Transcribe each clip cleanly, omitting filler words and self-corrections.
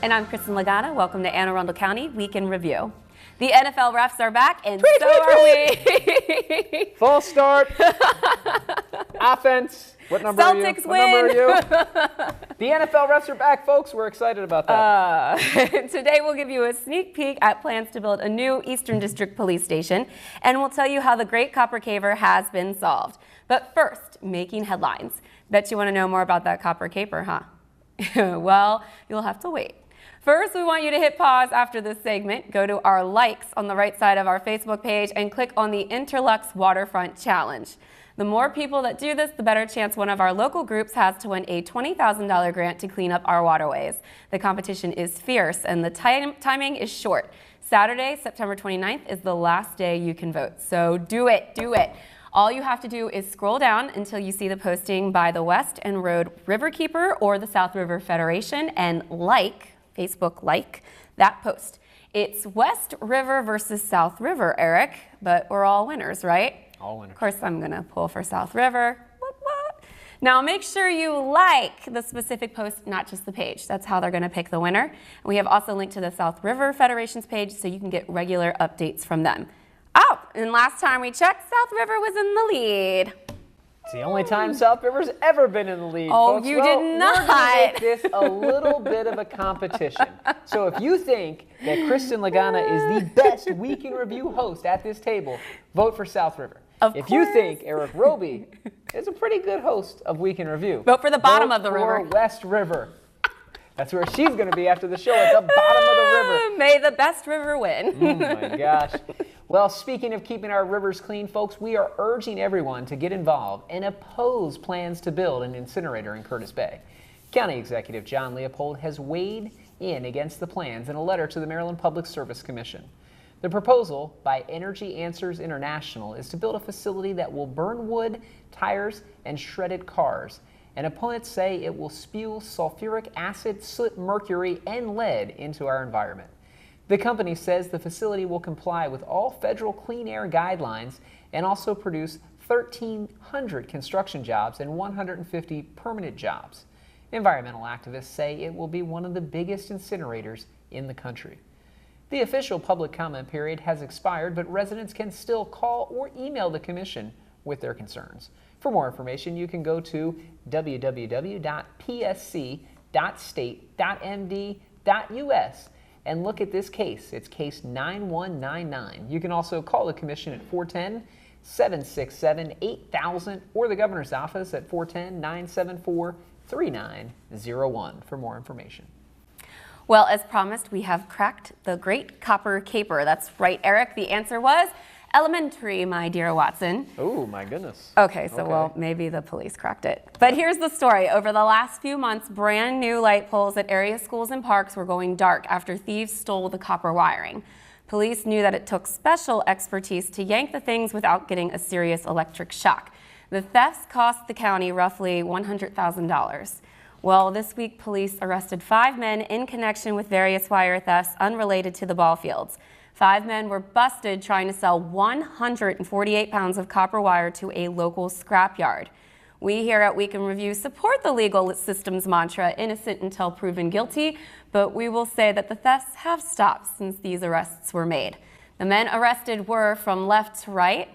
And I'm Kristin Lagana. Welcome to Anne Arundel County Week in Review. The NFL refs are back, and so are we. False start. Offense. What number are you? Celtics What number are win. you? The NFL refs are back, folks. We're excited about that. Today we'll give you a sneak peek at plans to build a new Eastern District police station, and we'll tell you how the Great Copper Caper has been solved. But first, making headlines. Bet you want to know more about that copper caper, huh? Well, you'll have to wait. First, we want you to hit pause after this segment, go to our likes on the right side of our Facebook page, and click on the Interlux Waterfront Challenge. The more people that do this, the better chance one of our local groups has to win a $20,000 grant to clean up our waterways. The competition is fierce, and the timing is short. Saturday, September 29th is the last day you can vote, so do it, do it. All you have to do is scroll down until you see the posting by the West End Road Riverkeeper or the South River Federation and Facebook like that post. It's West River versus South River, Erik, but we're all winners, right? All winners. Of course, I'm gonna pull for South River. Now make sure you like the specific post, not just the page. That's how they're gonna pick the winner. And we have also linked to the South River Federation's page so you can get regular updates from them. Oh, and last time we checked, South River was in the lead. It's the only time South River's ever been in the lead, Oh, folks. you did not. We're going to make this a little bit of a competition. So if you think that Kristin Lagana is the best Week in Review host at this table, vote for South River. If you think Erik Roby is a pretty good host of Week in Review, vote for the bottom of the river. Vote for West River. That's where she's going to be after the show, at the bottom of the river. May the best river win. Oh my gosh. Well, speaking of keeping our rivers clean, folks, we are urging everyone to get involved and oppose plans to build an incinerator in Curtis Bay. County Executive John Leopold has weighed in against the plans in a letter to the Maryland Public Service Commission. The proposal by Energy Answers International is to build a facility that will burn wood, tires, and shredded cars. And opponents say it will spew sulfuric acid, soot, mercury, and lead into our environment. The company says the facility will comply with all federal clean air guidelines and also produce 1,300 construction jobs and 150 permanent jobs. Environmental activists say it will be one of the biggest incinerators in the country. The official public comment period has expired, but residents can still call or email the commission with their concerns. For more information, you can go to www.psc.state.md.us and look at this case. It's case 9199. You can also call the commission at 410-767-8000 or the governor's office at 410-974-3901 for more information. Well, as promised, we have cracked the Great Copper Caper. That's right, Erik. The answer was elementary, my dear Watson. Oh, my goodness. Okay, so well, maybe the police cracked it. But here's the story. Over the last few months, brand new light poles at area schools and parks were going dark after thieves stole the copper wiring. Police knew that it took special expertise to yank the things without getting a serious electric shock. The thefts cost the county roughly $100,000. Well, this week, police arrested 5 men in connection with various wire thefts unrelated to the ball fields. 5 men were busted trying to sell 148 pounds of copper wire to a local scrapyard. We here at Week in Review support the legal system's mantra, innocent until proven guilty, but we will say that the thefts have stopped since these arrests were made. The men arrested were, from left to right,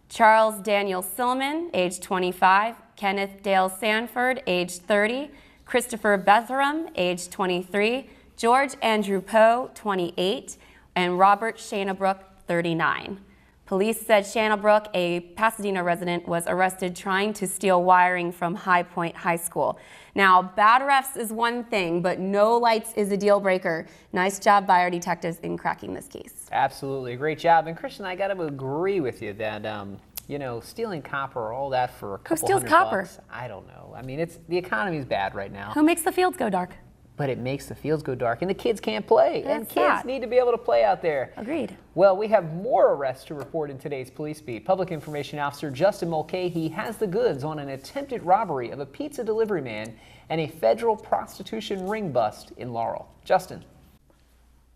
Charles Daniel Silliman, age 25, Kenneth Dale Sanford, age 30, Christopher Bethurum, age 23, George Andrew Poe, 28, and Robert Shanabrook, 39. Police said Shanabrook, a Pasadena resident, was arrested trying to steal wiring from High Point High School. Now, bad refs is one thing, but no lights is a deal breaker. Nice job by our detectives in cracking this case. Absolutely, great job. And Kristin, I got to agree with you that, you know, stealing copper, all that for a couple $100 copper? Bucks, I don't know. I mean, the economy's bad right now. Who makes the fields go dark? But it makes the fields go dark, and the kids can't play. That's and kids sad. need to be able to play out there. Agreed. Well, we have more arrests to report in today's police beat. Public Information Officer Justin Mulcahy has the goods on an attempted robbery of a pizza delivery man and a federal prostitution ring bust in Laurel. Justin.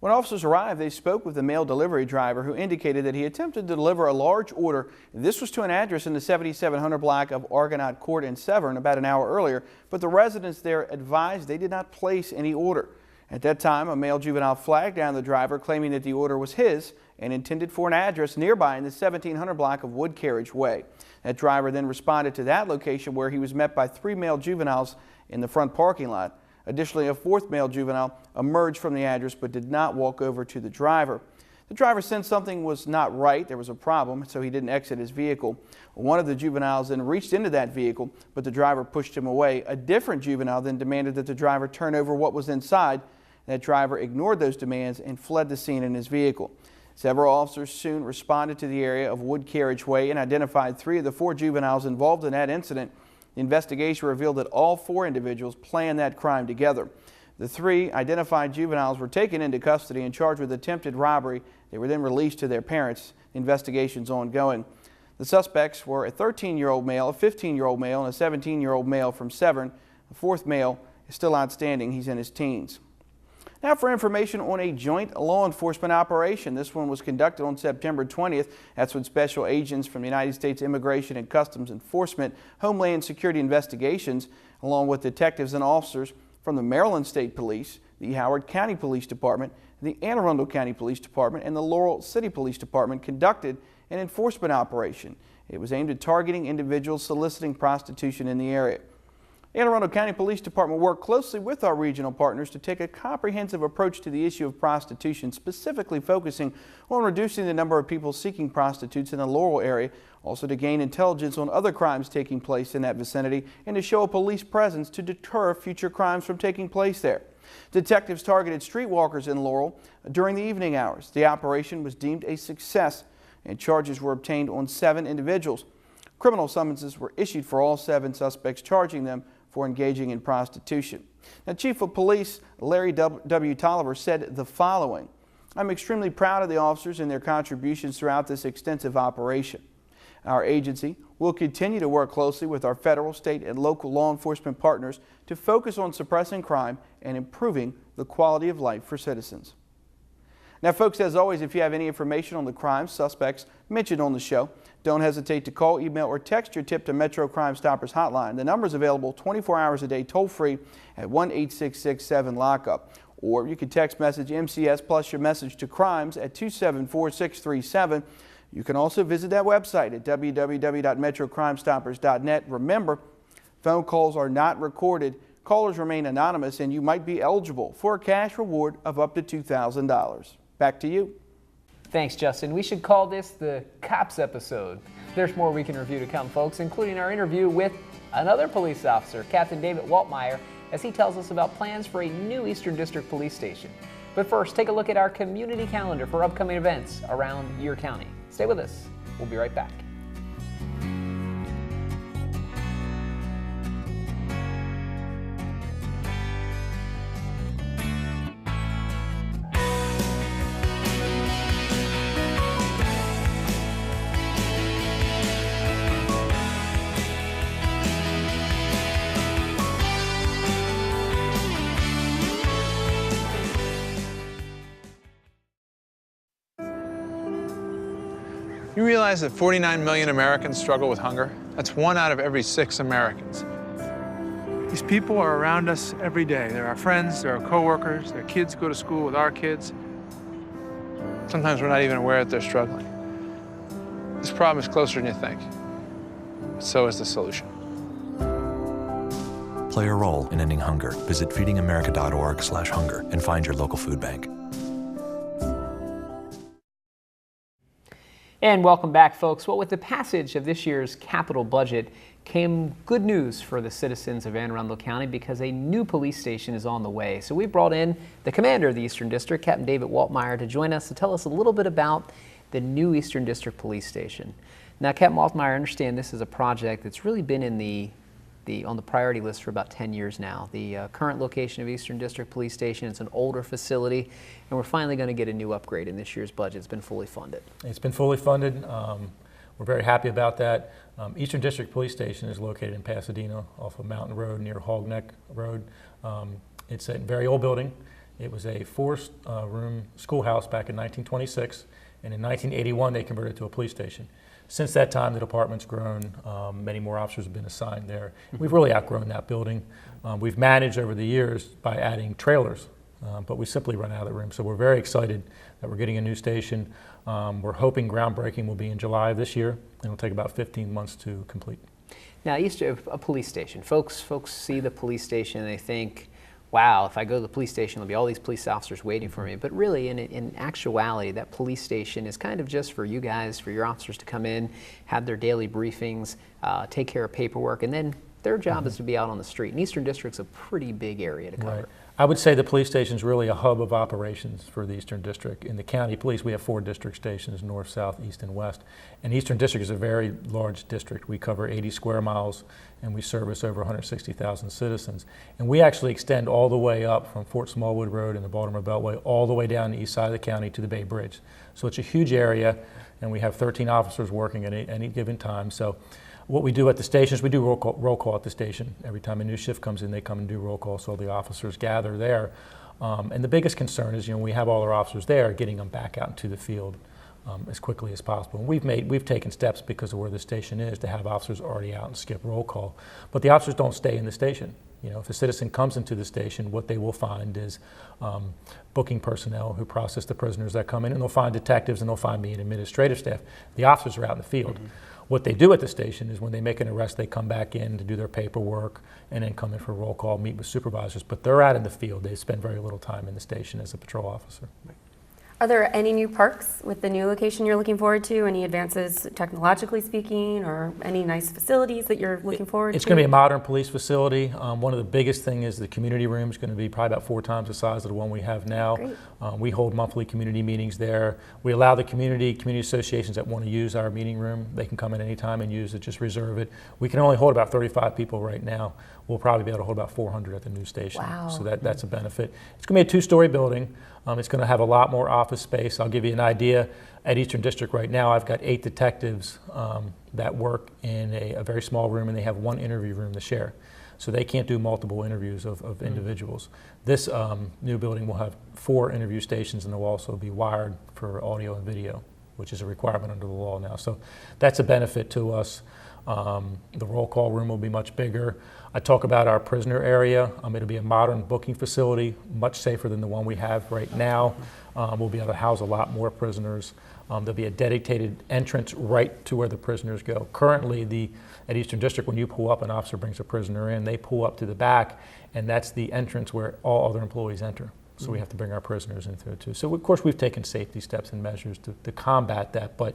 When officers arrived, they spoke with the mail delivery driver who indicated that he attempted to deliver a large order. This was to an address in the 7700 block of Argonaut Court in Severn about an hour earlier, but the residents there advised they did not place any order. At that time, a male juvenile flagged down the driver, claiming that the order was his and intended for an address nearby in the 1700 block of Wood Carriage Way. That driver then responded to that location, where he was met by 3 male juveniles in the front parking lot. Additionally, a 4th male juvenile emerged from the address but did not walk over to the driver. The driver sensed something was not right. There was a problem, so he didn't exit his vehicle. One of the juveniles then reached into that vehicle, but the driver pushed him away. A different juvenile then demanded that the driver turn over what was inside. That driver ignored those demands and fled the scene in his vehicle. Several officers soon responded to the area of Wood Carriage Way and identified 3 of the 4 juveniles involved in that incident. The investigation revealed that all 4 individuals planned that crime together. The 3 identified juveniles were taken into custody and charged with attempted robbery. They were then released to their parents. The investigation's ongoing. The suspects were a 13-year-old male, a 15-year-old male, and a 17-year-old male from Severn. The 4th male is still outstanding. He's in his teens. Now for information on a joint law enforcement operation. This one was conducted on September 20th. That's when special agents from the United States Immigration and Customs Enforcement, Homeland Security Investigations, along with detectives and officers from the Maryland State Police, the Howard County Police Department, the Anne Arundel County Police Department, and the Laurel City Police Department conducted an enforcement operation. It was aimed at targeting individuals soliciting prostitution in the area. Anne Arundel County Police Department worked closely with our regional partners to take a comprehensive approach to the issue of prostitution, specifically focusing on reducing the number of people seeking prostitutes in the Laurel area, also to gain intelligence on other crimes taking place in that vicinity, and to show a police presence to deter future crimes from taking place there. Detectives targeted streetwalkers in Laurel during the evening hours. The operation was deemed a success, and charges were obtained on 7 individuals. Criminal summonses were issued for all 7 suspects, charging them for engaging in prostitution. Now, Chief of Police Larry W. Tolliver said the following: "I'm extremely proud of the officers and their contributions throughout this extensive operation. Our agency will continue to work closely with our federal, state, and local law enforcement partners to focus on suppressing crime and improving the quality of life for citizens." Now, folks, as always, if you have any information on the crimes suspects mentioned on the show, don't hesitate to call, email, or text your tip to Metro Crime Stoppers hotline. The number is available 24 hours a day, toll-free at 1-866-7-LOCK-UP. Or you can text message MCS plus your message to crimes at 274-637. You can also visit that website at www.metrocrimestoppers.net. Remember, phone calls are not recorded. Callers remain anonymous, and you might be eligible for a cash reward of up to $2,000. Back to you. Thanks, Justin. We should call this the Cops episode. There's more we can review to come, folks, including our interview with another police officer, Captain David Waltemeyer, as he tells us about plans for a new Eastern District Police Station. But first, take a look at our community calendar for upcoming events around your county. Stay with us. We'll be right back. You realize that 49 million Americans struggle with hunger? That's 1 out of every 6 Americans. These people are around us every day. They're our friends, they're our coworkers, their kids go to school with our kids. Sometimes we're not even aware that they're struggling. This problem is closer than you think. But so is the solution. Play a role in ending hunger. Visit feedingamerica.org/hunger and find your local food bank. And welcome back, folks. Well, with the passage of this year's capital budget came good news for the citizens of Anne Arundel County, because a new police station is on the way. So we brought in the commander of the Eastern District, Captain David Waltemeyer, to join us to tell us a little bit about the new Eastern District Police Station. Now, Captain Waltemeyer, I understand this is a project that's really been in on the priority list for about 10 years now. The current location of Eastern District Police Station, it's an older facility, and we're finally going to get a new upgrade in this year's budget. It's been fully funded. It's been fully funded. We're very happy about that. Eastern District Police Station is located in Pasadena off of Mountain Road near Hog Neck Road. It's a very old building. It was a four-room schoolhouse back in 1926, and in 1981 they converted it to a police station. Since that time, the department's grown. Many more officers have been assigned there. We've really outgrown that building. We've managed over the years by adding trailers, but we simply run out of the room. So we're very excited that we're getting a new station. We're hoping groundbreaking will be in July of this year, and it'll take about 15 months to complete. Now, a police station. Folks see the police station and they think, wow, if I go to the police station, there'll be all these police officers waiting for me. But really, in actuality, that police station is kind of just for you guys, for your officers to come in, have their daily briefings, take care of paperwork, and then their job is to be out on the street. And Eastern District's a pretty big area to cover. Right. I would say the police station is really a hub of operations for the Eastern District. In the county police, we have 4 district stations, north, south, east, and west. And Eastern District is a very large district. We cover 80 square miles, and we service over 160,000 citizens. And we actually extend all the way up from Fort Smallwood Road and the Baltimore Beltway all the way down the east side of the county to the Bay Bridge. So it's a huge area, and we have 13 officers working at any given time. So what we do at the stations, we do roll call at the station. Every time a new shift comes in, they come and do roll call, so the officers gather there. And the biggest concern is, we have all our officers there, getting them back out into the field as quickly as possible. And we've taken steps because of where the station is to have officers already out and skip roll call. But the officers don't stay in the station. If a citizen comes into the station, what they will find is booking personnel who process the prisoners that come in, and they'll find detectives and they'll find me and administrative staff. The officers are out in the field. What they do at the station is when they make an arrest, they come back in to do their paperwork and then come in for roll call, meet with supervisors. But they're out in the field. They spend very little time in the station as a patrol officer. Are there any new perks with the new location you're looking forward to? Any advances technologically speaking, or any nice facilities that you're looking forward to? It's going to be a modern police facility. One of the biggest things is the community room is going to be probably about 4 times the size of the one we have now. We hold monthly community meetings there. We allow the community associations that want to use our meeting room, they can come in anytime and use it, just reserve it. We can only hold about 35 people right now. We'll probably be able to hold about 400 at the new station. Wow. So that's a benefit. It's going to be a 2-story building. It's going to have a lot more office space. I'll give you an idea. At Eastern District right now, I've got 8 detectives that work in a very small room, and they have 1 interview room to share. So they can't do multiple interviews of individuals. This new building will have 4 interview stations, and they'll also be wired for audio and video, which is a requirement under the law now. So that's a benefit to us. The roll call room will be much bigger. I talk about our prisoner area. It'll be a modern booking facility, much safer than the one we have right now. We'll be able to house a lot more prisoners. There'll be a dedicated entrance right to where the prisoners go. Currently, at Eastern District, when you pull up, an officer brings a prisoner in, they pull up to the back, and that's the entrance where all other employees enter. So we have to bring our prisoners in through it too. So of course we've taken safety steps and measures to combat that, but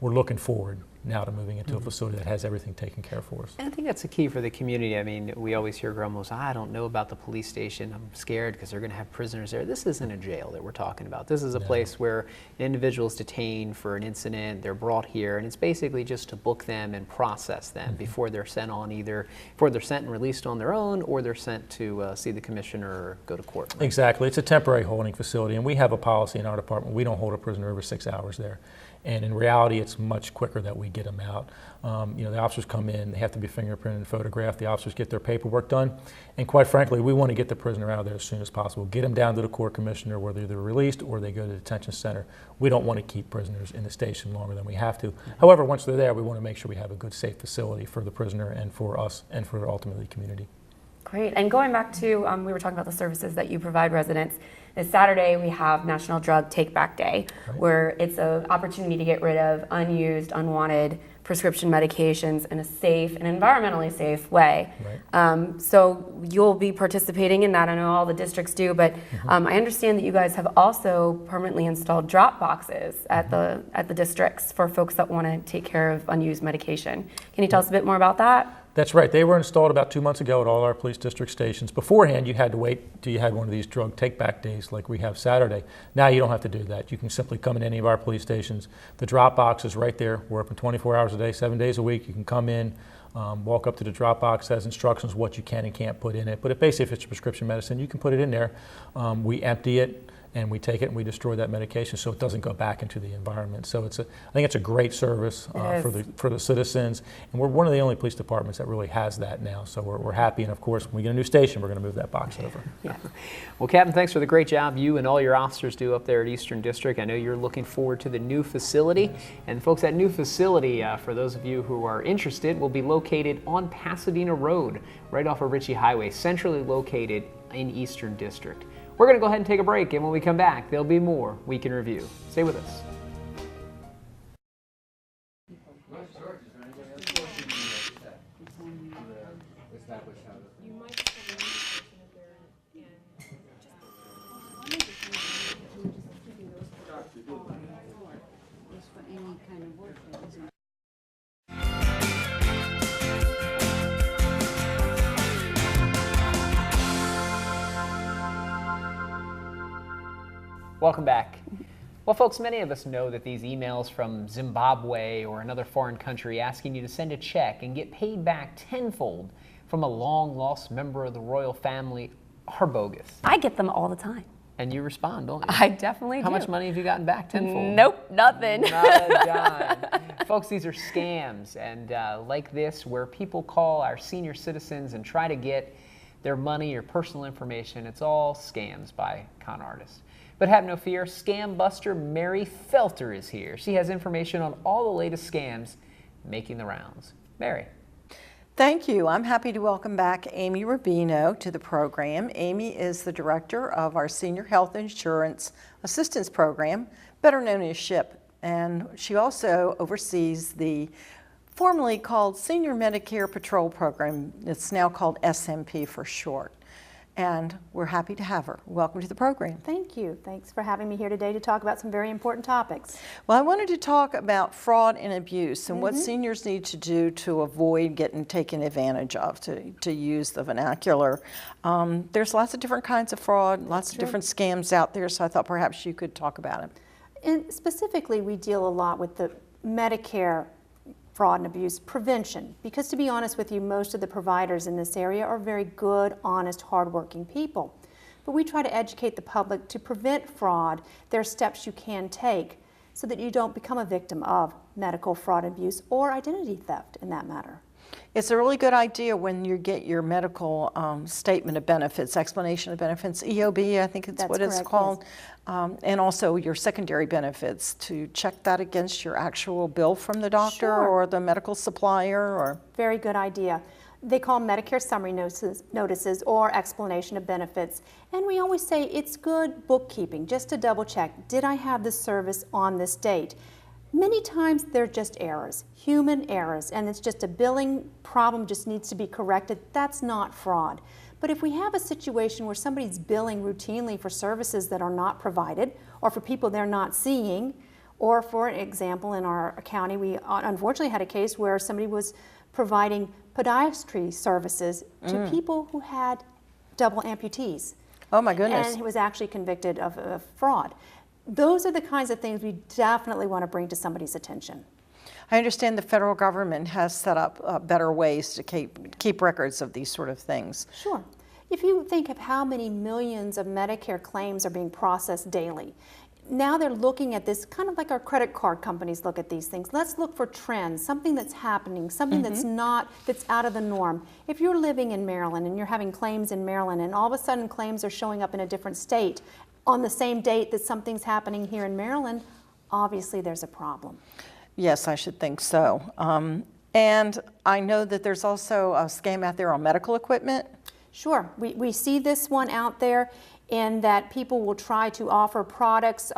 we're looking forward now to moving into a facility that has everything taken care of for us. And I think that's the key for the community. I mean, we always hear grumbles, I don't know about the police station. I'm scared because they're going to have prisoners there. This isn't a jail that we're talking about. This is a place where an individual is detained for an incident. They're brought here, and it's basically just to book them and process them before they're sent and released on their own, or they're sent to see the commissioner or go to court. Right? Exactly. It's a temporary holding facility, and we have a policy in our department. We don't hold a prisoner over 6 hours there. And in reality, it's much quicker that we get them out. The officers come in, they have to be fingerprinted and photographed. The officers get their paperwork done. And quite frankly, we want to get the prisoner out of there as soon as possible. Get them down to the court commissioner where they're either released or they go to the detention center. We don't want to keep prisoners in the station longer than we have to. However, once they're there, we want to make sure we have a good, safe facility for the prisoner and for us and for ultimately the community. Great. And going back to, we were talking about the services that you provide residents. This Saturday, we have National Drug Take Back Day, where it's an opportunity to get rid of unused, unwanted prescription medications in a safe and environmentally safe way. So you'll be participating in that. I know all the districts do, but I understand that you guys have also permanently installed drop boxes at the districts for folks that want to take care of unused medication. Can you tell us a bit more about that? That's right. They were installed about 2 months ago at all our police district stations. Beforehand, you had to wait till you had one of these drug take-back days like we have Saturday. Now you don't have to do that. You can simply come in any of our police stations. The drop box is right there. We're open 24 hours a day, 7 days a week. You can come in, walk up to the drop box, has instructions what you can and can't put in it. But basically, if it's prescription medicine, you can put it in there. We empty it, and we take it and we destroy that medication so it doesn't go back into the environment. So I think it's a great service for the citizens, and we're one of the only police departments that really has that now. So we're happy, and of course, when we get a new station, we're going to move that box over. Yeah. Well, Captain, thanks for the great job you and all your officers do up there at Eastern District. I know you're looking forward to the new facility, and folks, that new facility, for those of you who are interested, will be located on Pasadena Road, right off of Ritchie Highway, centrally located in Eastern District. We're going to go ahead and take a break, and when we come back, there'll be more Week in Review. Stay with us. Welcome back. Well, folks, many of us know that these emails from Zimbabwe or another foreign country asking you to send a check and get paid back tenfold from a long-lost member of the royal family are bogus. I get them all the time. And you respond, don't you? I definitely do. How much money have you gotten back tenfold? Nope, nothing. Not a dime. Folks, these are scams, and like this, where people call our senior citizens and try to get their money or personal information, it's all scams by con artists. But have no fear, scam buster Mary Felter is here. She has information on all the latest scams making the rounds. Mary. Thank you. I'm happy to welcome back Amy Rubino to the program. Amy is the director of our Senior Health Insurance Assistance Program, better known as SHIP, and she also oversees the formerly called Senior Medicare Patrol Program. It's now called SMP for short. And we're happy to have her. Welcome to the program. Thank you. Thanks for having me here today to talk about some very important topics. Well, I wanted to talk about fraud and abuse and what seniors need to do to avoid getting taken advantage of, to use the vernacular. There's lots of different kinds of fraud, lots of different scams out there, so I thought perhaps you could talk about it. And specifically, we deal a lot with the Medicare fraud and abuse prevention, because to be honest with you, most of the providers in this area are very good, honest, hardworking people. But we try to educate the public to prevent fraud. There are steps you can take so that you don't become a victim of medical fraud and abuse or identity theft in that matter. It's a really good idea when you get your medical statement of benefits, explanation of benefits, EOB, I think it's what it's called, yes. And also your secondary benefits, to check that against your actual bill from the doctor or the medical supplier. Or very good idea. They call them Medicare summary notices or explanation of benefits. And we always say it's good bookkeeping, just to double check, did I have this service on this date? Many times they're just errors, human errors, and it's just a billing problem, just needs to be corrected. That's not fraud. But if we have a situation where somebody's billing routinely for services that are not provided, or for people they're not seeing, or for example, in our county, we unfortunately had a case where somebody was providing podiatry services to people who had double amputees. Oh my goodness. And he was actually convicted of fraud. Those are the kinds of things we definitely want to bring to somebody's attention. I understand the federal government has set up better ways to keep records of these sort of things. Sure. If you think of how many millions of Medicare claims are being processed daily, now they're looking at this kind of like our credit card companies look at these things. Let's look for trends, something that's happening, something that's out of the norm. If you're living in Maryland and you're having claims in Maryland and all of a sudden claims are showing up in a different state on the same date that something's happening here in Maryland, obviously there's a problem. Yes, I should think so. And I know that there's also a scam out there on medical equipment. Sure, we see this one out there, in that people will try to offer products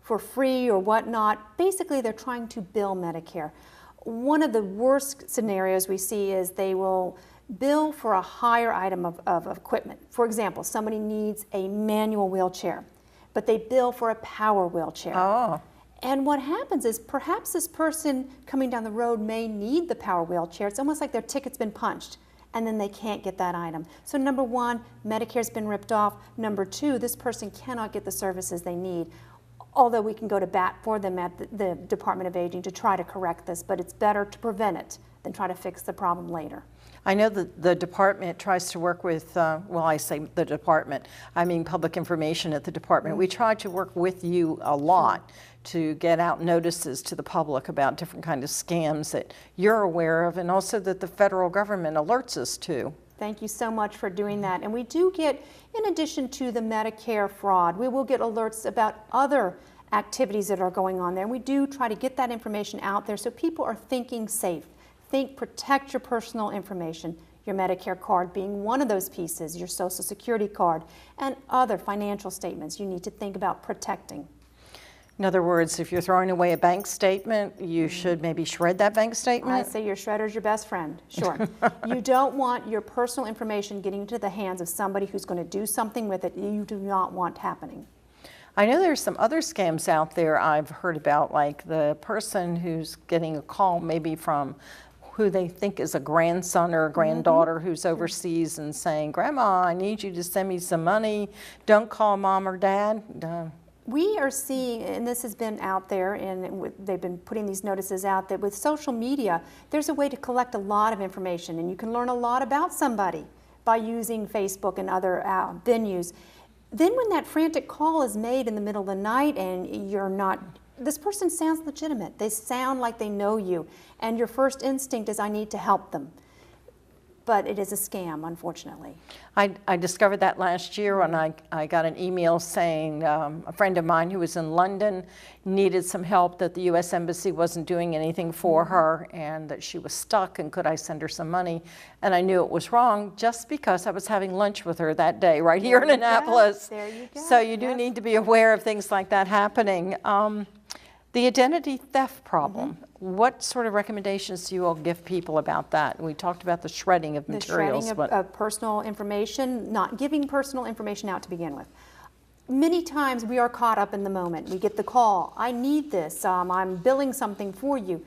for free or whatnot. Basically, they're trying to bill Medicare. One of the worst scenarios we see is they will bill for a higher item of equipment. For example, somebody needs a manual wheelchair, but they bill for a power wheelchair. Oh. And what happens is perhaps this person coming down the road may need the power wheelchair. It's almost like their ticket's been punched, and then they can't get that item. So number one, Medicare's been ripped off. Number two, this person cannot get the services they need. Although we can go to bat for them at the Department of Aging to try to correct this, but it's better to prevent it than try to fix the problem later. I know that the department tries to work with, well, I say the department, I mean public information at the department. We try to work with you a lot to get out notices to the public about different kinds of scams that you're aware of, and also that the federal government alerts us to. Thank you so much for doing that. And we do get, in addition to the Medicare fraud, we will get alerts about other activities that are going on there. And we do try to get that information out there so people are thinking safe. Protect your personal information, your Medicare card being one of those pieces, your Social Security card, and other financial statements you need to think about protecting. In other words, if you're throwing away a bank statement, you should maybe shred that bank statement? I say your shredder's your best friend, sure. You don't want your personal information getting into the hands of somebody who's going to do something with it you do not want happening. I know there's some other scams out there I've heard about, like the person who's getting a call maybe from who they think is a grandson or a granddaughter who's overseas and saying, "Grandma, I need you to send me some money. Don't call mom or dad." We are seeing, and this has been out there, and they've been putting these notices out, that with social media, there's a way to collect a lot of information, and you can learn a lot about somebody by using Facebook and other venues. Then when that frantic call is made in the middle of the night and you're not, this person sounds legitimate. They sound like they know you, and your first instinct is, I need to help them. But it is a scam, unfortunately. I discovered that last year when I got an email saying a friend of mine who was in London needed some help, that the U.S. Embassy wasn't doing anything for her, and that she was stuck, and could I send her some money? And I knew it was wrong just because I was having lunch with her that day right here in Annapolis. There you go. So you do need to be aware of things like that happening. The identity theft problem. What sort of recommendations do you all give people about that? We talked about the shredding of materials. The shredding of personal information, not giving personal information out to begin with. Many times we are caught up in the moment. We get the call, I need this, I'm billing something for you.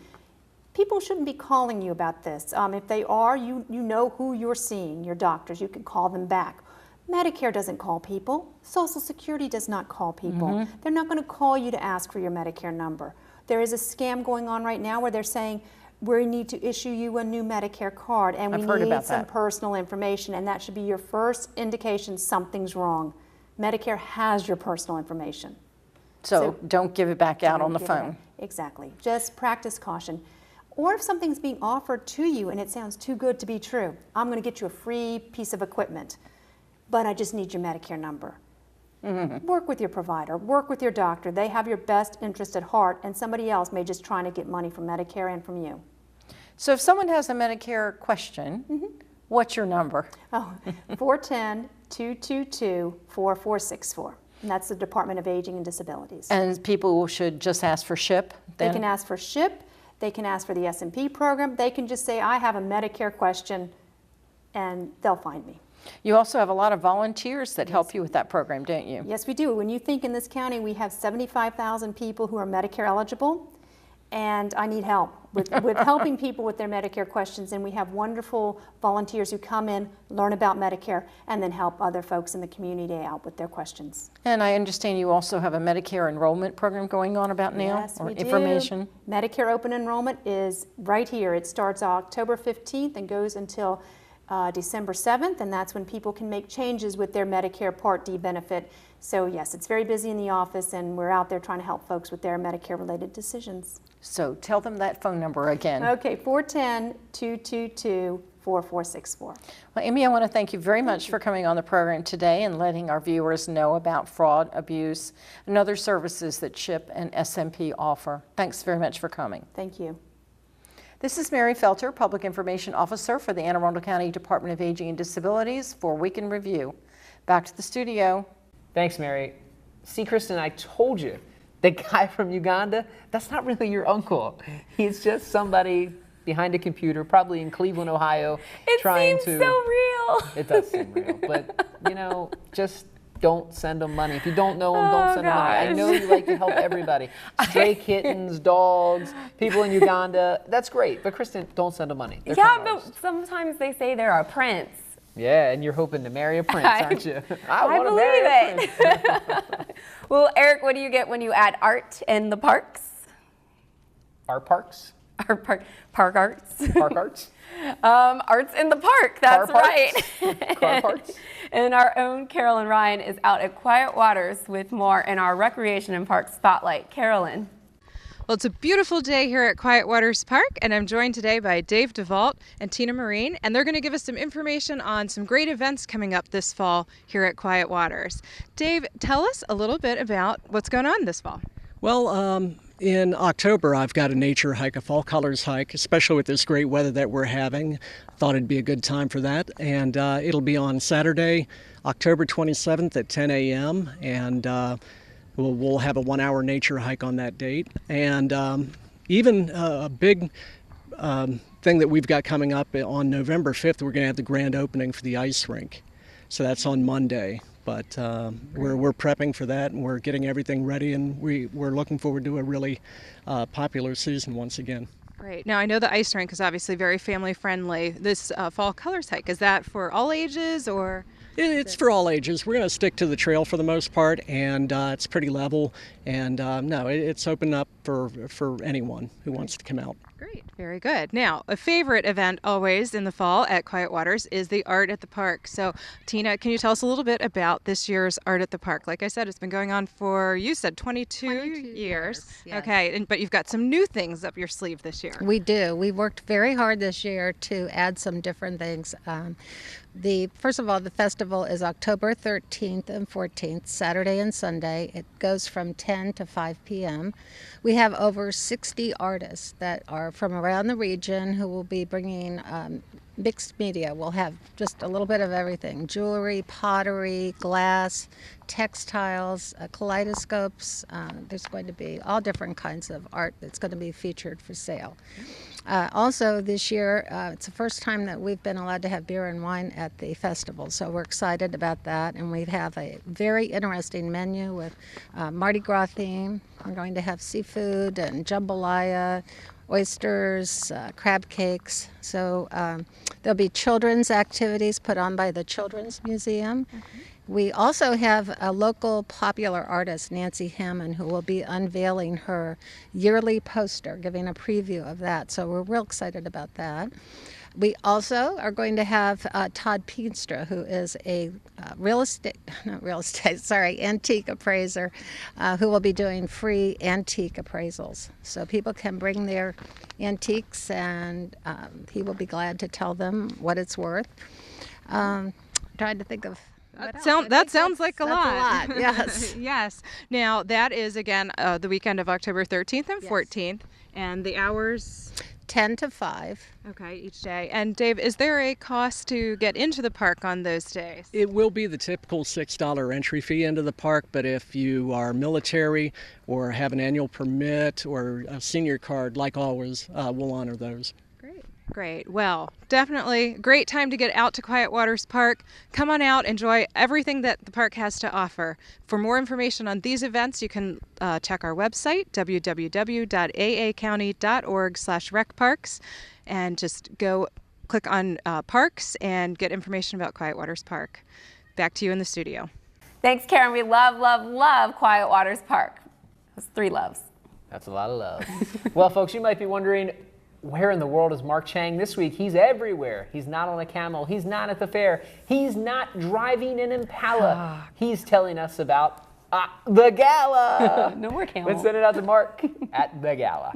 People shouldn't be calling you about this. If they are, you know who you're seeing, your doctors, you can call them back. Medicare doesn't call people. Social Security does not call people. They're not going to call you to ask for your Medicare number. There is a scam going on right now where they're saying, we need to issue you a new Medicare card, and we need some personal information, and that should be your first indication something's wrong. Medicare has your personal information. So don't give it back out on the phone. Exactly. Just practice caution. Or if something's being offered to you and it sounds too good to be true, I'm going to get you a free piece of equipment, but I just need your Medicare number. Work with your provider, work with your doctor. They have your best interest at heart, and somebody else may just trying to get money from Medicare and from you. So if someone has a Medicare question, what's your number? Oh, 410-222-4464. And that's the Department of Aging and Disabilities. And people should just ask for SHIP? They can ask for SHIP, they can ask for the S&P program, they can just say, I have a Medicare question, and they'll find me. You also have a lot of volunteers that help you with that program, don't you? Yes, we do. When you think in this county we have 75,000 people who are Medicare eligible, and I need help with helping people with their Medicare questions, and we have wonderful volunteers who come in, learn about Medicare, and then help other folks in the community out with their questions. And I understand you also have a Medicare enrollment program going on about now? Yes, or we information? do. Medicare open enrollment is right here. It starts October 15th and goes until December 7th, and that's when people can make changes with their Medicare Part D benefit. So yes, it's very busy in the office, and we're out there trying to help folks with their Medicare-related decisions. So tell them that phone number again. Okay, 410-222-4464. Well, Amy, I want to thank you very much for coming on the program today and letting our viewers know about fraud, abuse, and other services that SHIP and SMP offer. Thanks very much for coming. Thank you. This is Mary Felter, Public Information Officer for the Anne Arundel County Department of Aging and Disabilities for Week in Review. Back to the studio. Thanks, Mary. See, Kristin, I told you, the guy from Uganda, that's not really your uncle. He's just somebody behind a computer, probably in Cleveland, Ohio, trying to... It seems so real. It does seem real, but, you know, just don't send them money. If you don't know them, don't send them money. I know you like to help everybody. Stray kittens, dogs, people in Uganda, that's great. But Kristin, don't send them money. They're but sometimes they say they're a prince. Yeah, and you're hoping to marry a prince, aren't you? I believe it. Well, Erik, what do you get when you add art in the parks? Art parks? Our park arts. Park arts? Arts in the park, that's Car right. parts? Car parts? And our own Carolyn Ryan is out at Quiet Waters with more in our Recreation and Park Spotlight. Carolyn. Well, it's a beautiful day here at Quiet Waters Park, and I'm joined today by Dave DeVault and Tina Marine, and they're going to give us some information on some great events coming up this fall here at Quiet Waters. Dave, tell us a little bit about what's going on this fall. Well, in October, I've got a nature hike, a fall colors hike, especially with this great weather that we're having. Thought it'd be a good time for that. And it'll be on Saturday, October 27th at 10 a.m. And we'll have a 1-hour nature hike on that date. And even a big thing that we've got coming up on November 5th, we're going to have the grand opening for the ice rink. So that's on Monday. But we're prepping for that, and we're getting everything ready, and we're looking forward to a really popular season once again. Great. Now, I know the ice rink is obviously very family friendly. This fall colors hike, is that for all ages or? It's for all ages. We're going to stick to the trail for the most part, and it's pretty level. And no, it's open up for anyone who wants to come out. Great. Very good. Now, a favorite event always in the fall at Quiet Waters is the Art at the Park. So, Tina, can you tell us a little bit about this year's Art at the Park? Like I said, it's been going on for, you said, 22 years. Yes. Okay, but you've got some new things up your sleeve this year. We do. We worked very hard this year to add some different things. First of all, the festival is October 13th and 14th, Saturday and Sunday. It goes from 10 to 5 p.m. We have over 60 artists that are from around the region who will be bringing mixed media. We'll have just a little bit of everything: jewelry, pottery, glass, textiles, kaleidoscopes. There's going to be all different kinds of art that's going to be featured for sale. Also this year, it's the first time that we've been allowed to have beer and wine at the festival, so we're excited about that. And we have a very interesting menu with Mardi Gras theme. We're going to have seafood and jambalaya, oysters, crab cakes. So there'll be children's activities put on by the Children's Museum. We also have a local popular artist, Nancy Hammond, who will be unveiling her yearly poster, giving a preview of that. So we're real excited about that. We also are going to have Todd Peenstra, who is a antique appraiser, who will be doing free antique appraisals. So people can bring their antiques, and he will be glad to tell them what it's worth. Trying to think of. That sounds like a lot. Yes. Yes. Now, that is, again, the weekend of October 13th and 14th, and the hours? 10 to 5. Okay, each day. And Dave, is there a cost to get into the park on those days? It will be the typical $6 entry fee into the park, but if you are military or have an annual permit or a senior card, like always, we'll honor those. Great. Well, definitely a great time to get out to Quiet Waters Park. Come on out, enjoy everything that the park has to offer. For more information on these events, you can check our website, www.aacounty.org/recparks, and just go click on parks and get information about Quiet Waters Park. Back to you in the studio. Thanks, Karen. We love, love, love Quiet Waters Park. That's 3 loves. That's a lot of love. Well, folks, you might be wondering, where in the world is Mark Chang this week? He's everywhere. He's not on a camel. He's not at the fair. He's not driving an Impala. He's telling us about the gala. No more camel. Let's send it out to Mark at the gala.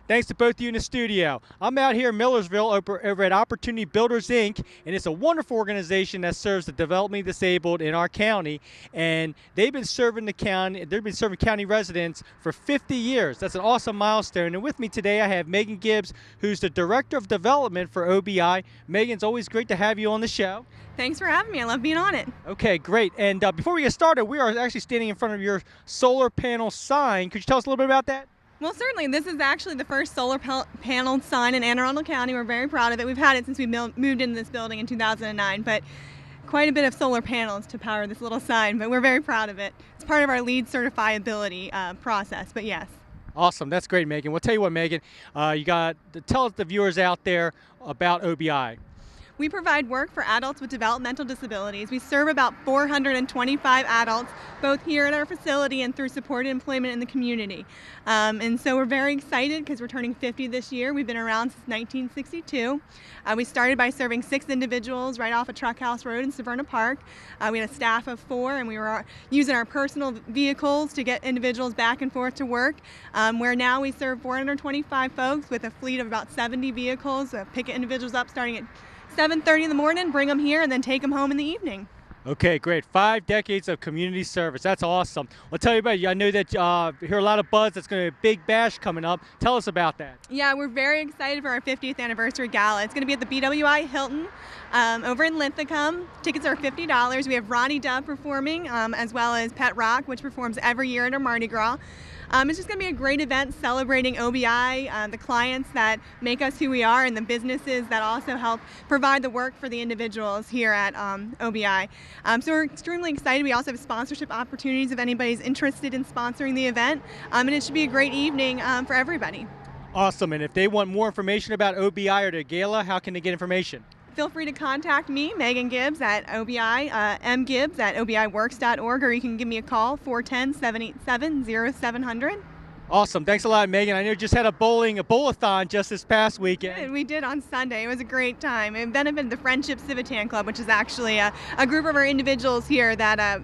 Thanks to both of you in the studio. I'm out here in Millersville over at Opportunity Builders, Inc., and it's a wonderful organization that serves the developmentally disabled in our county, and they've been serving county residents for 50 years. That's an awesome milestone. And with me today, I have Megan Gibbs, who's the Director of Development for OBI. Megan, it's always great to have you on the show. Thanks for having me. I love being on it. Okay, great. And before we get started, we are actually standing in front of your solar panel sign. Could you tell us a little bit about that? Well, certainly. This is actually the first solar panel sign in Anne Arundel County. We're very proud of it. We've had it since we moved into this building in 2009, but quite a bit of solar panels to power this little sign, but we're very proud of it. It's part of our LEED certifiability process, but yes. Awesome. That's great, Megan. Well, tell you what, Megan, you got to tell the viewers out there about OBI. We provide work for adults with developmental disabilities. We serve about 425 adults, both here at our facility and through supported employment in the community. And so we're very excited because we're turning 50 this year. We've been around since 1962. We started by serving 6 individuals right off of Truck House Road in Severna Park. We had a staff of 4, and we were using our personal vehicles to get individuals back and forth to work, where now we serve 425 folks with a fleet of about 70 vehicles, pick individuals up starting at 7:30 in the morning, bring them here, and then take them home in the evening. Okay, great. 5 decades of community service. That's awesome. I'll tell you about it. I know that you hear a lot of buzz. That's going to be a big bash coming up. Tell us about that. Yeah, we're very excited for our 50th anniversary gala. It's going to be at the BWI Hilton over in Linthicum. Tickets are $50. We have Ronnie Dove performing, as well as Pet Rock, which performs every year at our Mardi Gras. It's just going to be a great event celebrating OBI, the clients that make us who we are, and the businesses that also help provide the work for the individuals here at OBI. So we're extremely excited. We also have sponsorship opportunities if anybody's interested in sponsoring the event, and it should be a great evening for everybody. Awesome. And if they want more information about OBI or the gala, how can they get information? Feel free to contact me, Megan Gibbs, at OBI, mgibbs at obiworks.org, or you can give me a call, 410-787-0700. Awesome. Thanks a lot, Megan. I know you just had a bowl-a-thon just this past weekend. We did on Sunday. It was a great time. It benefited the Friendship Civitan Club, which is actually a group of our individuals here that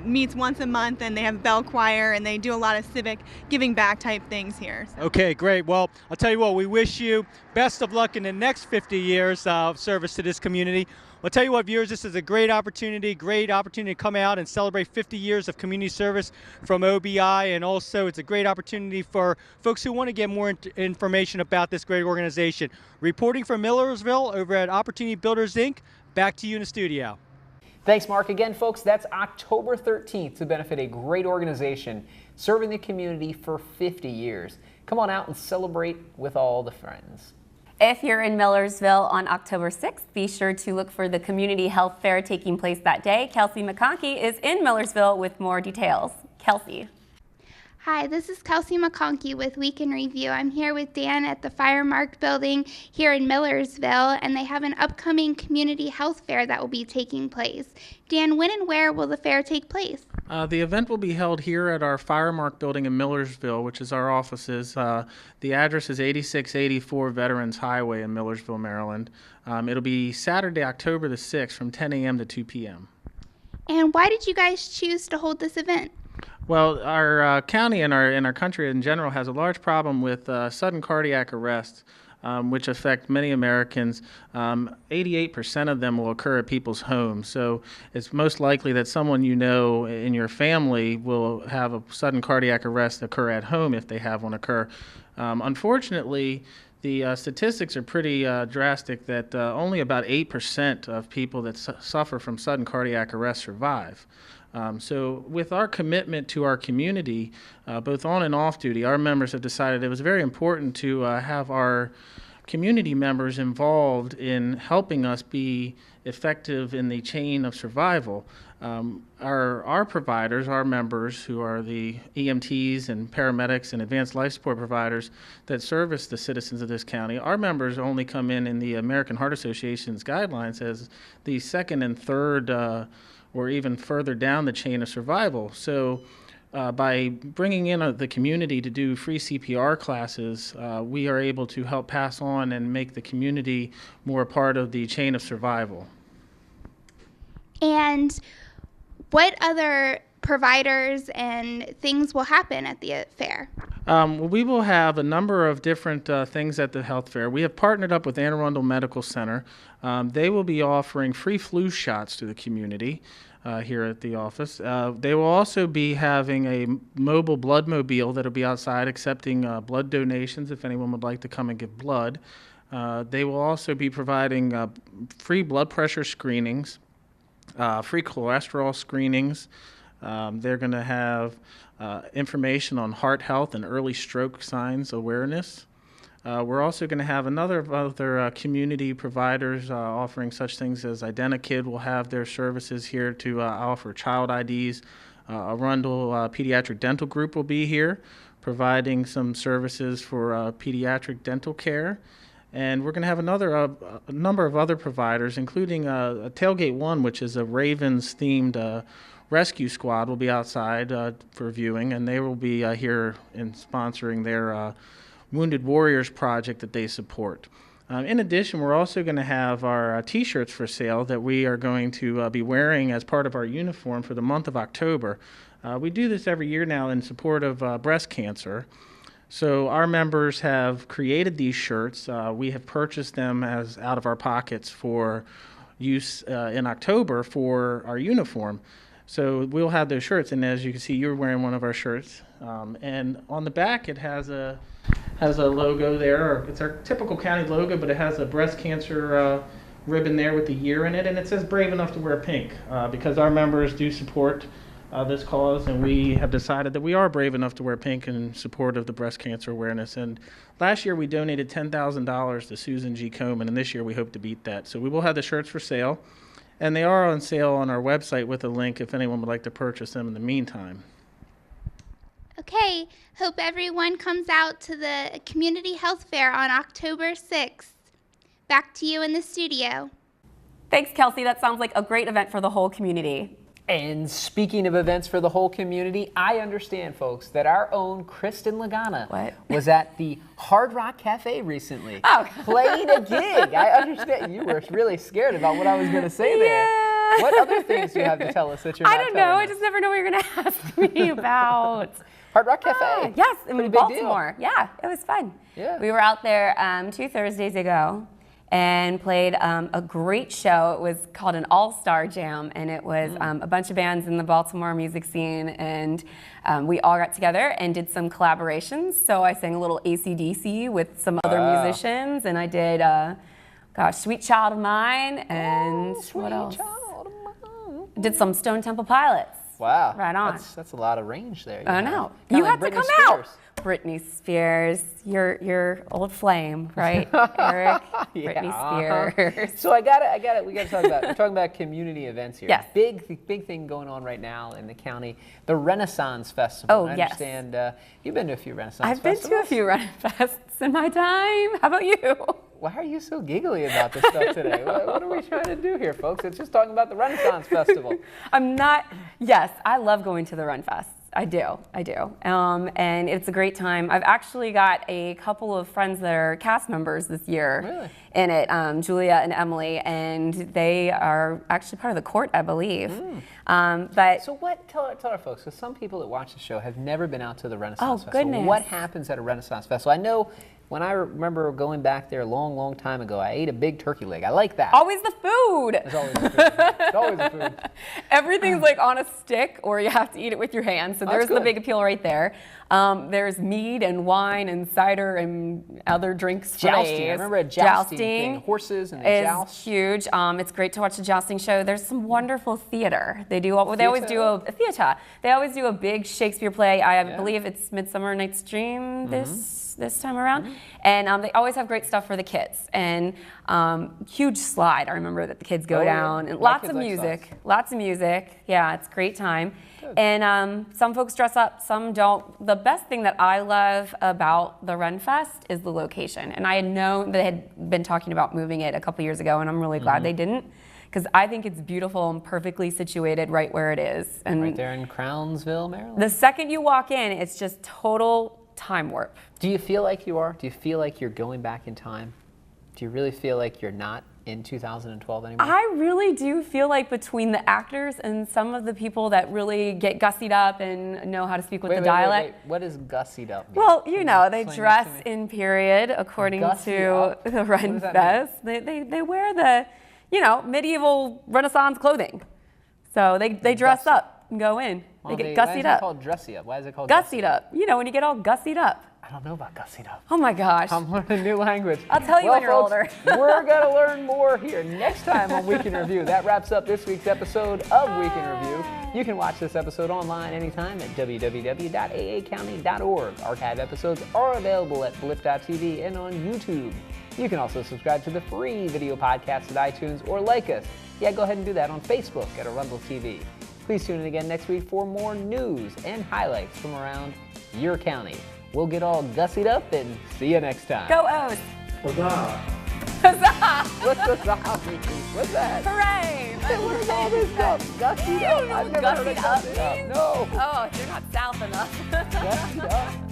meets once a month, and they have bell choir, and they do a lot of civic giving back type things here. So. Okay, great. Well, I'll tell you what, we wish you best of luck in the next 50 years of service to this community. I'll tell you what, viewers, this is a great opportunity to come out and celebrate 50 years of community service from OBI, and also it's a great opportunity for folks who want to get more information about this great organization. Reporting from Millersville over at Opportunity Builders, Inc., back to you in the studio. Thanks, Mark. Again, folks, that's October 13th to benefit a great organization serving the community for 50 years. Come on out and celebrate with all the friends. If you're in Millersville on October 6th, be sure to look for the Community Health Fair taking place that day. Kelsey McConkey is in Millersville with more details. Kelsey. Hi, this is Kelsey McConkey with Week in Review. I'm here with Dan at the Firemark Building here in Millersville, and they have an upcoming community health fair that will be taking place. Dan, when and where will the fair take place? The event will be held here at our Firemark Building in Millersville, which is our offices. The address is 8684 Veterans Highway in Millersville, Maryland. It'll be Saturday, October the 6th from 10 a.m. to 2 p.m. And why did you guys choose to hold this event? Well, our county and our country in general has a large problem with sudden cardiac arrests, which affect many Americans. 88% of them will occur at people's homes. So it's most likely that someone you know in your family will have a sudden cardiac arrest occur at home if they have one occur. Unfortunately, the statistics are pretty drastic that only about 8% of people that suffer from sudden cardiac arrest survive. So with our commitment to our community, both on and off duty, our members have decided it was very important to have our community members involved in helping us be effective in the chain of survival. Our providers, our members, who are the EMTs and paramedics and advanced life support providers that service the citizens of this county, our members only come in the American Heart Association's guidelines as the second and third or even further down the chain of survival. So by bringing in the community to do free CPR classes, we are able to help pass on and make the community more a part of the chain of survival. And what other providers and things will happen at the fair? We will have a number of different things at the health fair. We have partnered up with Anne Arundel Medical Center. They will be offering free flu shots to the community here at the office. They will also be having a mobile blood mobile that will be outside accepting blood donations if anyone would like to come and give blood. They will also be providing free blood pressure screenings, free cholesterol screenings. They're going to have information on heart health and early stroke signs awareness. We're also going to have other community providers offering such things as Identikid will have their services here to offer child IDs. Arundel Pediatric Dental Group will be here providing some services for pediatric dental care. And we're going to have a number of other providers, including a Tailgate One, which is a Ravens-themed rescue squad, will be outside for viewing, and they will be here in sponsoring their Wounded Warriors project that they support. In addition, we're also going to have our T-shirts for sale that we are going to be wearing as part of our uniform for the month of October. We do this every year now in support of breast cancer. So our members have created these shirts. We have purchased them as out of our pockets for use in October for our uniform. So we'll have those shirts, and as you can see, you're wearing one of our shirts. And on the back, it has a logo there. It's our typical county logo, but it has a breast cancer ribbon there with the year in it, and it says "Brave Enough to Wear Pink" because our members do support this cause, and we have decided that we are brave enough to wear pink in support of the breast cancer awareness. And last year we donated $10,000 to Susan G. Komen, and this year we hope to beat that. So we will have the shirts for sale, and they are on sale on our website with a link if anyone would like to purchase them in the meantime. Okay, hope everyone comes out to the Community Health Fair on October 6th. Back to you in the studio. Thanks, Kelsey. That sounds like a great event for the whole community. And speaking of events for the whole community, I understand, folks, that our own Kristin Lagana was at the Hard Rock Cafe recently. Oh. Playing a gig. I understand. You were really scared about what I was going to say there. What other things do you have to tell us that you're not I don't know. I just never know what you're going to ask me about. Hard Rock Cafe. Yes, in Pretty big Baltimore. deal. Yeah, it was fun. Yeah. We were out there 2 Thursdays ago and played a great show. It was called an all-star jam, and it was a bunch of bands in the Baltimore music scene, and we all got together and did some collaborations. So I sang a little AC/DC with some other musicians, and I did, Sweet Child of Mine, and what else? Did some Stone Temple Pilots. Wow. Right on. That's a lot of range there. I know. Kinda You like have to Britney come Spears. out. Britney Spears, your old flame, right, Erik? Britney Spears. So we gotta talk about, we're talking about community events here. Yes. Big thing going on right now in the county, the Renaissance Festival. Oh, I yes. understand you've been to a few Renaissance I've been festivals. to a few Renaissance in my time. How about you? Why are you so giggly about this stuff today? What are we trying to do here, folks? It's just talking about the Renaissance Festival. Yes, I love going to the Run Fest. I do. And it's a great time. I've actually got a couple of friends that are cast members this year in it, Julia and Emily, and they are actually part of the court, I believe. So tell our folks, because some people that watch the show have never been out to the Renaissance Festival. Goodness. What happens at a Renaissance Festival? I know when I remember going back there a long time ago, I ate a big turkey leg. I like that. Always the food. It's always the food. It's always the food. Everything's like on a stick, or you have to eat it with your hands. So there's the big appeal right there. There's mead and wine and cider and other drinks for Jousting. days. I remember a jousting thing. Horses and the joust. It's huge. It's great to watch the jousting show. There's some wonderful theater. They always do a theater. They always do a big Shakespeare play. I believe it's Midsummer Night's Dream this time around. And they always have great stuff for the kids. And huge slide. I remember that the kids go down. And lots of music. Lots of music. Yeah, it's a great time. And some folks dress up, some don't. The best thing that I love about the Run Fest is the location. And I had known they had been talking about moving it a couple years ago, and I'm really glad they didn't, because I think it's beautiful and perfectly situated right where it is. And right there in Crownsville, Maryland? The second you walk in, it's just total time warp. Do you feel like you are? Do you feel like you're going back in time? Do you really feel like you're not in 2012 anymore? I really do feel like between the actors and some of the people that really get gussied up and know how to speak with the dialect. Wait. What does gussied up mean? Well, you know, they dress in period according to the Run Fest. They wear the, medieval Renaissance clothing. So they dress up and go in. They get gussied up. Why is it called dressy up? Why is it called gussied up? When you get all gussied up. I don't know about gussied up. Oh my gosh. I'm learning a new language. I'll tell you when you're older. We're going to learn more here next time on Week in Review. That wraps up this week's episode of Week in Review. You can watch this episode online anytime at www.aacounty.org. Archive episodes are available at blip.tv and on YouTube. You can also subscribe to the free video podcast at iTunes or like us. Yeah, go ahead and do that on Facebook at Arundel TV. Please tune in again next week for more news and highlights from around your county. We'll get all gussied up and see you next time. Go O's! Huzzah! Huzzah! What's huzzah mean? What's that? Hooray! Hey, what is all this stuff? Gussied up? I've never heard of gussied up. No. Oh, you're not south enough. Gussied up?